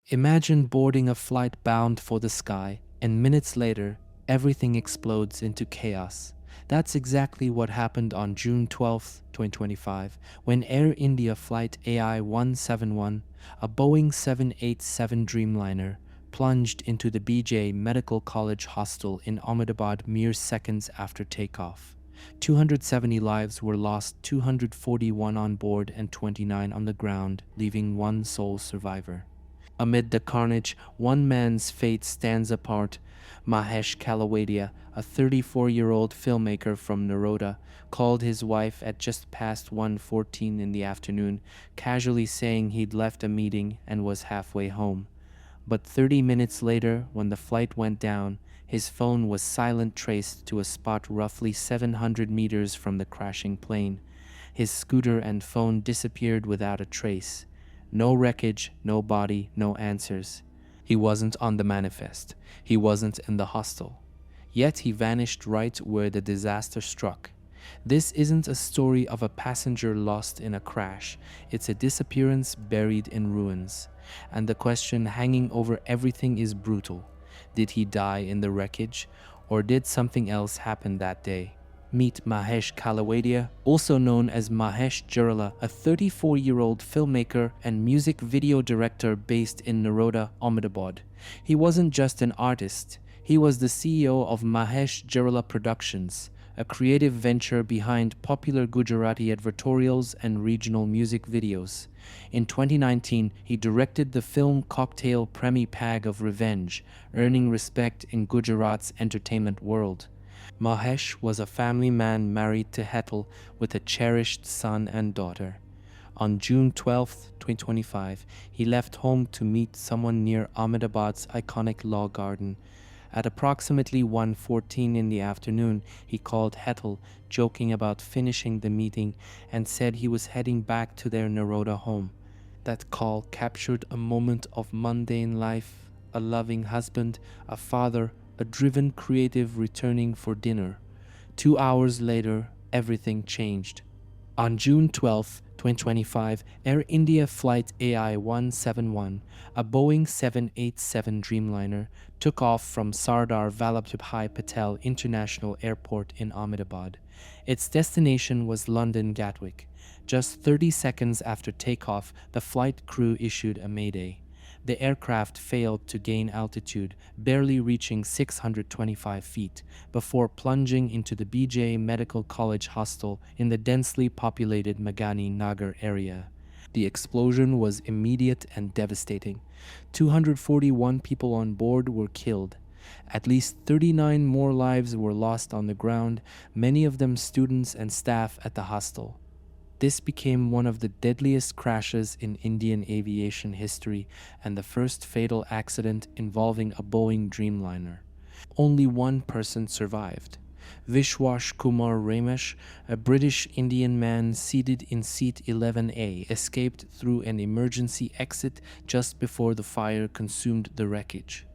Imagine boarding a flight bound for the sky, and minutes later, everything explodes into chaos. That's exactly what happened on June 12th, 2025, when Air India Flight AI-171, a Boeing 787 Dreamliner, plunged into the BJ Medical College hostel in Ahmedabad mere seconds after takeoff. 270 lives were lost, 241 on board and 29 on the ground, leaving one sole survivor. Amid the carnage, one man's fate stands apart. Mahesh Kalawadia, a 34-year-old filmmaker from Naroda, called his wife at just past 1:14 in the afternoon, casually saying he'd left a meeting and was halfway home. But 30 minutes later, when the flight went down, his phone was silent, traced to a spot roughly 700 meters from the crashing plane. His scooter and phone disappeared without a trace. No wreckage, no body, no answers. He wasn't on the manifest. He wasn't in the hostel. Yet he vanished right where the disaster struck. This isn't a story of a passenger lost in a crash. It's a disappearance buried in ruins. And the question hanging over everything is brutal. Did he die in the wreckage, or did something else happen that day? Meet Mahesh Kalawadia, also known as Mahesh Jarala, a 34-year-old filmmaker and music video director based in Naroda, Ahmedabad. He wasn't just an artist. He was the CEO of Mahesh Jarala Productions, a creative venture behind popular Gujarati advertorials and regional music videos. In 2019, he directed the film Cocktail Premi Pag of Revenge, earning respect in Gujarat's entertainment world. Mahesh was a family man married to Hetal with a cherished son and daughter. On June 12th, 2025, he left home to meet someone near Ahmedabad's iconic Law Garden. At approximately 1:14 in the afternoon, he called Hetal, joking about finishing the meeting, and said he was heading back to their Naroda home. That call captured a moment of mundane life: a loving husband, a father, a driven creative returning for dinner. 2 hours later, everything changed. On June 12th, 2025, Air India Flight AI-171, a Boeing 787 Dreamliner, took off from Sardar Vallabhbhai Patel International Airport in Ahmedabad. Its destination was London Gatwick. Just 30 seconds after takeoff, the flight crew issued a mayday. The aircraft failed to gain altitude, barely reaching 625 feet, before plunging into the BJ Medical College hostel in the densely populated Magani Nagar area. The explosion was immediate and devastating. 241 people on board were killed. At least 39 more lives were lost on the ground, many of them students and staff at the hostel. This became one of the deadliest crashes in Indian aviation history and the first fatal accident involving a Boeing Dreamliner. Only one person survived. Vishwash Kumar Ramesh, a British Indian man seated in seat 11A, escaped through an emergency exit just before the fire consumed the wreckage.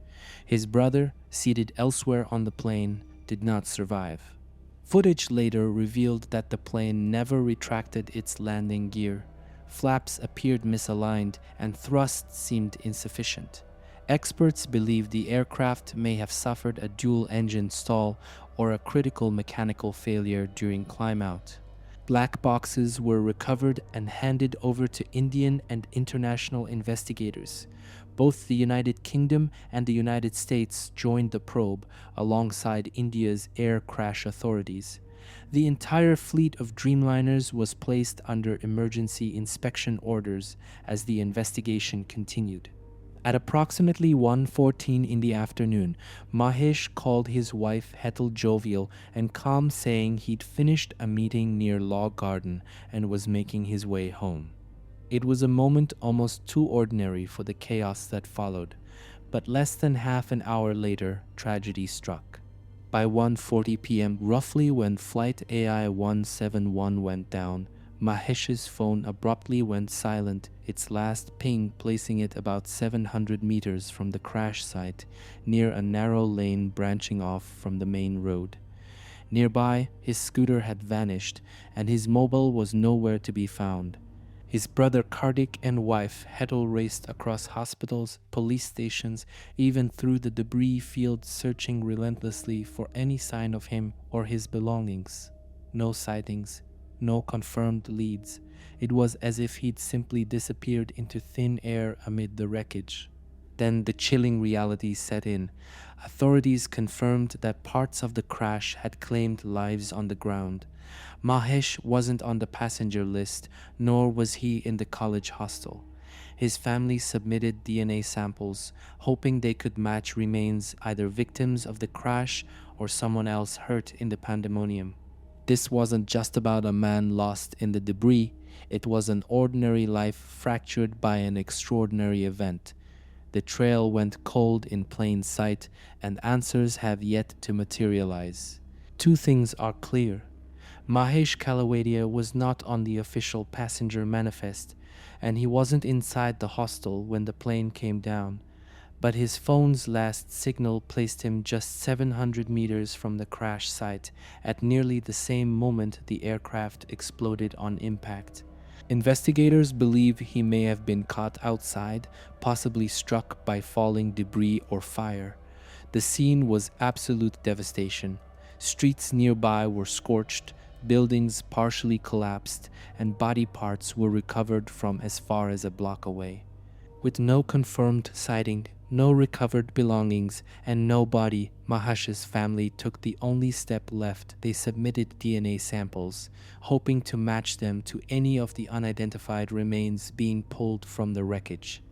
His brother, seated elsewhere on the plane, did not survive. Footage later revealed that the plane never retracted its landing gear. Flaps appeared misaligned and thrust seemed insufficient. Experts believe the aircraft may have suffered a dual-engine stall or a critical mechanical failure during climb-out. Black boxes were recovered and handed over to Indian and international investigators. Both the United Kingdom and the United States joined the probe alongside India's air crash authorities. The entire fleet of Dreamliners was placed under emergency inspection orders as the investigation continued. At approximately 1:14 in the afternoon, Mahesh called his wife Hetal jovial and calm, saying he'd finished a meeting near Law Garden and was making his way home. It was a moment almost too ordinary for the chaos that followed, but less than half an hour later, tragedy struck. By 1:40 p.m., roughly when Flight AI-171 went down, Mahesh's phone abruptly went silent, its last ping placing it about 700 meters from the crash site, near a narrow lane branching off from the main road. Nearby, his scooter had vanished, and his mobile was nowhere to be found. His brother Kardik and wife Hetal raced across hospitals, police stations, even through the debris field, searching relentlessly for any sign of him or his belongings. No sightings, no confirmed leads. It was as if he'd simply disappeared into thin air amid the wreckage. Then the chilling reality set in. Authorities confirmed that parts of the crash had claimed lives on the ground. Mahesh wasn't on the passenger list, nor was he in the college hostel. His family submitted DNA samples, hoping they could match remains, either victims of the crash or someone else hurt in the pandemonium. This wasn't just about a man lost in the debris, it was an ordinary life fractured by an extraordinary event. The trail went cold in plain sight, and answers have yet to materialize. Two things are clear. Mahesh Kalawadia was not on the official passenger manifest, and he wasn't inside the hostel when the plane came down. But his phone's last signal placed him just 700 meters from the crash site at nearly the same moment the aircraft exploded on impact. Investigators believe he may have been caught outside, possibly struck by falling debris or fire. The scene was absolute devastation. Streets nearby were scorched, buildings partially collapsed, and body parts were recovered from as far as a block away. With no confirmed sighting, no recovered belongings, and no body, Mahesh's family took the only step left. They submitted DNA samples, hoping to match them to any of the unidentified remains being pulled from the wreckage.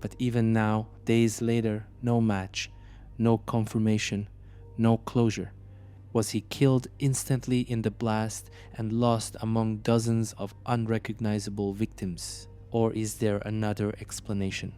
But even now, days later, no match, no confirmation, no closure. Was he killed instantly in the blast and lost among dozens of unrecognizable victims? Or is there another explanation?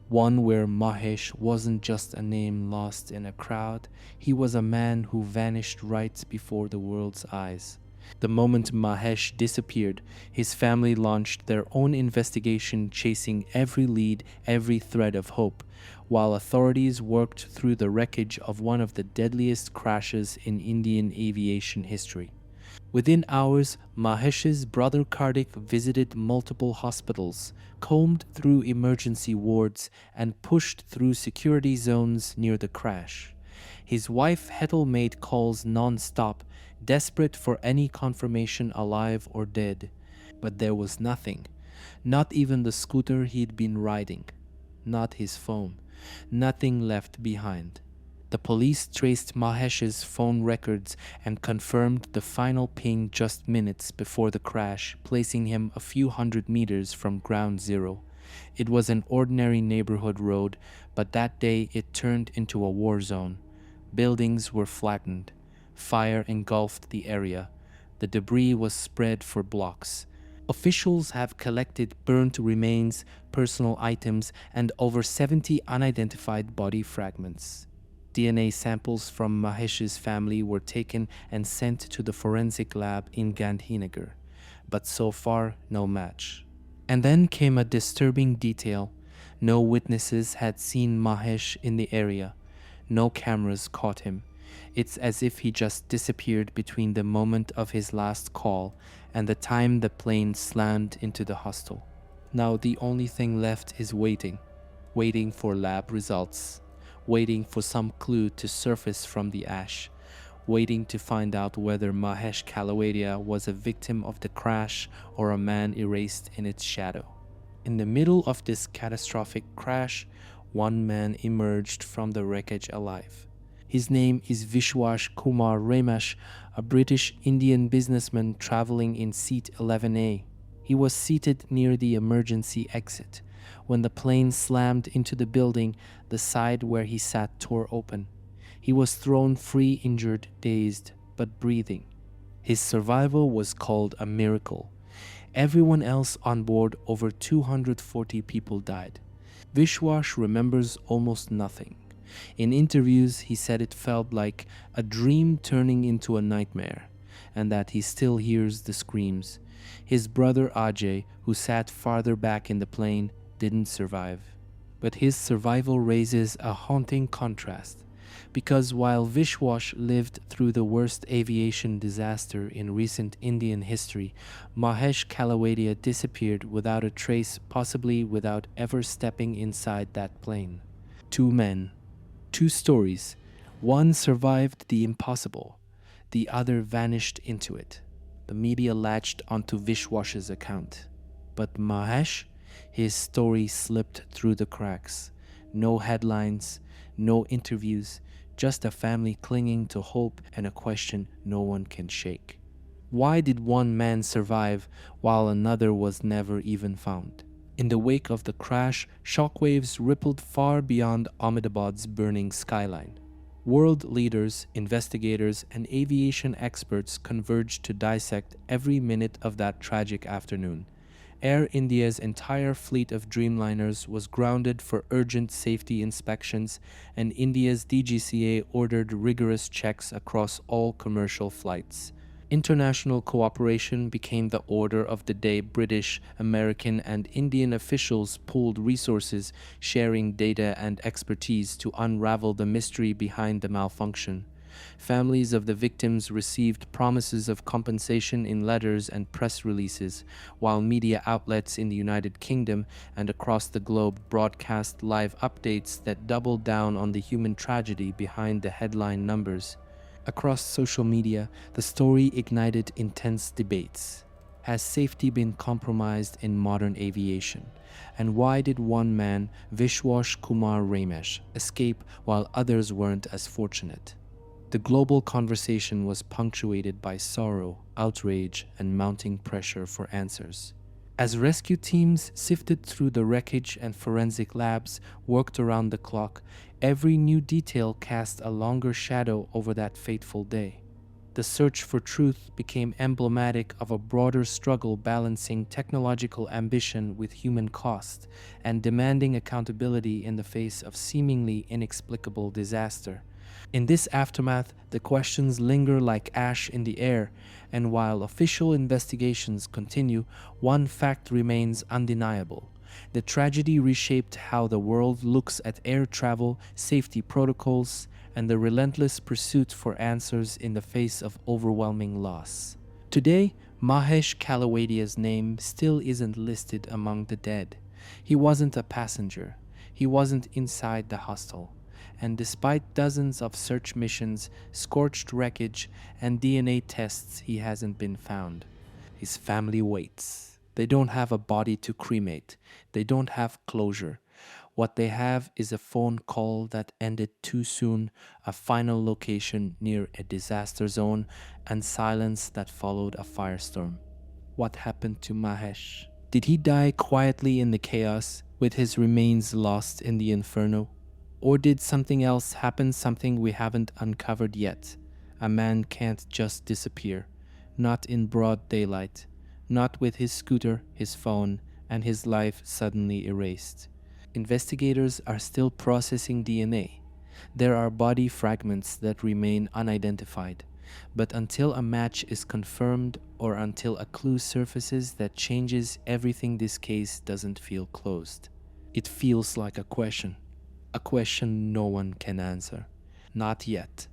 One where Mahesh wasn't just a name lost in a crowd, he was a man who vanished right before the world's eyes. The moment Mahesh disappeared, his family launched their own investigation, chasing every lead, every thread of hope, while authorities worked through the wreckage of one of the deadliest crashes in Indian aviation history. Within hours, Mahesh's brother Kardik visited multiple hospitals, combed through emergency wards, and pushed through security zones near the crash. His wife Hetal made calls non-stop, desperate for any confirmation, alive or dead. But there was nothing. Not even the scooter he'd been riding. Not his phone. Nothing left behind. The police traced Mahesh's phone records and confirmed the final ping just minutes before the crash, placing him a few hundred meters from ground zero. It was an ordinary neighborhood road, but that day it turned into a war zone. Buildings were flattened. Fire engulfed the area. The debris was spread for blocks. Officials have collected burnt remains, personal items, and over 70 unidentified body fragments. DNA samples from Mahesh's family were taken and sent to the forensic lab in Gandhinagar, but so far no match. And then came a disturbing detail. No witnesses had seen Mahesh in the area. No cameras caught him. It's as if he just disappeared between the moment of his last call and the time the plane slammed into the hostel. Now the only thing left is waiting. Waiting for lab results. Waiting for some clue to surface from the ash, waiting to find out whether Mahesh Kalawadia was a victim of the crash or a man erased in its shadow. In the middle of this catastrophic crash, one man emerged from the wreckage alive. His name is Vishwas Kumar Ramesh, a British Indian businessman traveling in seat 11A. He was seated near the emergency exit. When the plane slammed into the building, the side where he sat tore open. He was thrown free, injured, dazed, but breathing. His survival was called a miracle. Everyone else on board, over 240 people, died. Vishwas remembers almost nothing. In interviews, he said it felt like a dream turning into a nightmare, and that he still hears the screams. His brother Ajay, who sat farther back in the plane, didn't survive. But his survival raises a haunting contrast. Because while Vishwash lived through the worst aviation disaster in recent Indian history, Mahesh Kalawadia disappeared without a trace, possibly without ever stepping inside that plane. Two men, two stories. One survived the impossible, the other vanished into it. The media latched onto Vishwash's account. But Mahesh, his story slipped through the cracks. No headlines, no interviews, just a family clinging to hope and a question no one can shake. Why did one man survive while another was never even found? In the wake of the crash, shockwaves rippled far beyond Ahmedabad's burning skyline. World leaders, investigators, and aviation experts converged to dissect every minute of that tragic afternoon. Air India's entire fleet of Dreamliners was grounded for urgent safety inspections, and India's DGCA ordered rigorous checks across all commercial flights. International cooperation became the order of the day. British, American, and Indian officials pooled resources, sharing data and expertise to unravel the mystery behind the malfunction. Families of the victims received promises of compensation in letters and press releases, while media outlets in the United Kingdom and across the globe broadcast live updates that doubled down on the human tragedy behind the headline numbers. Across social media, the story ignited intense debates. Has safety been compromised in modern aviation? And why did one man, Vishwash Kumar Ramesh, escape while others weren't as fortunate? The global conversation was punctuated by sorrow, outrage, and mounting pressure for answers. As rescue teams sifted through the wreckage and forensic labs worked around the clock, every new detail cast a longer shadow over that fateful day. The search for truth became emblematic of a broader struggle balancing technological ambition with human cost and demanding accountability in the face of seemingly inexplicable disaster. In this aftermath, the questions linger like ash in the air, and while official investigations continue, one fact remains undeniable. The tragedy reshaped how the world looks at air travel, safety protocols, and the relentless pursuit for answers in the face of overwhelming loss. Today, Mahesh Kalawadia's name still isn't listed among the dead. He wasn't a passenger. He wasn't inside the hostel. And despite dozens of search missions, scorched wreckage, and DNA tests, he hasn't been found. His family waits. They don't have a body to cremate. They don't have closure. What they have is a phone call that ended too soon, a final location near a disaster zone, and silence that followed a firestorm. What happened to Mahesh? Did he die quietly in the chaos, with his remains lost in the inferno? Or did something else happen, something we haven't uncovered yet? A man can't just disappear. Not in broad daylight. Not with his scooter, his phone, and his life suddenly erased. Investigators are still processing DNA. There are body fragments that remain unidentified. But until a match is confirmed or until a clue surfaces that changes everything, this case doesn't feel closed. It feels like a question no one can answer. Not yet.